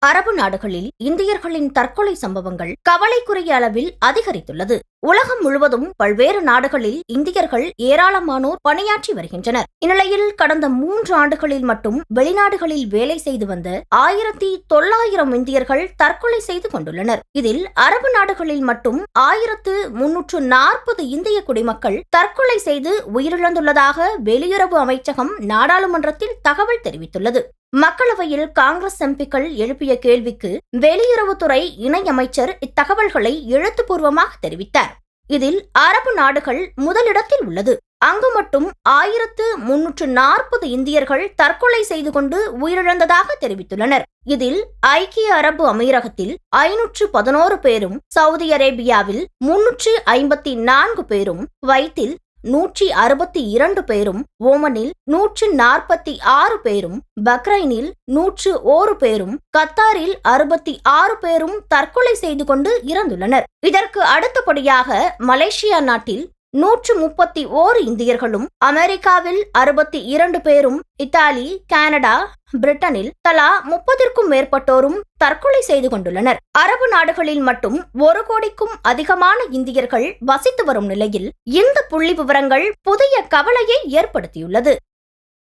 அரபு நாடுகளில் இந்தியர்களின் தற்கொலை சம்பவங்கள் கவலைக்குரிய அளவில் அதிகரித்துள்ளது. உலகம் முழுவதும் பல்வேறு நாடுகளில் இந்தியர்கள் ஏராளமானோர் பணியாற்றி வருகின்றனர். இந்நிலையில் கடந்த 3 ஆண்டுகளில் மட்டும் வெளிநாடுகளில் வேலை செய்து வந்த 1900 இந்தியர்கள் தற்கொலை செய்து கொண்டுள்ளனர். இதில் அரபு நாடுகளில் மட்டும் 1340 இந்திய குடிமக்கள் தற்கொலை செய்து உயிரிழந்துள்ளதாக வெளியுறவு அமைச்சகம் நாடாளுமன்றத்தில் தகவல் தெரிவித்துள்ளது. மக்களவையில் காங்கிரஸ் எம்பிக்கள் எழுப்பிய கேள்விக்கு வெளியுறவுத்துறை இணையமைச்சர் இத்தகவல்களை எழுத்துப்பூர்வமாக தெரிவித்தார். இதில் அரபு நாடுகள் முதலிடத்தில் உள்ளது. அங்கு மட்டும் 1340 இந்தியர்கள் தற்கொலை செய்து கொண்டு உயிரிழந்ததாக தெரிவித்துள்ளனர். இதில் ஐக்கிய அரபு அமீரகத்தில் 511 பேரும், சவுதி அரேபியாவில் 354 பேரும், குவைத்தில் 162 பேரும், ஓமனில் 146 பேரும், பக்ரைனில் 101 பேரும், கத்தாரில் 66 பேரும் தற்கொலை செய்து கொண்டு இறந்துள்ளனர். இதற்கு அடுத்தபடியாக மலேசியா நாட்டில் 131 இந்தியர்களும், அமெரிக்காவில் 62 பேரும், இத்தாலி, கனடா, பிரிட்டனில் தலா 30க்கும் மேற்பட்டோரும் தற்கொலை செய்து கொண்டுள்ளனர். அரபு நாடுகளில் மட்டும் 1 கோடிக்கும் அதிகமான இந்தியர்கள் வசித்து வரும் நிலையில் இந்த புள்ளி விவரங்கள் புதிய கவலையை ஏற்படுத்தியுள்ளது.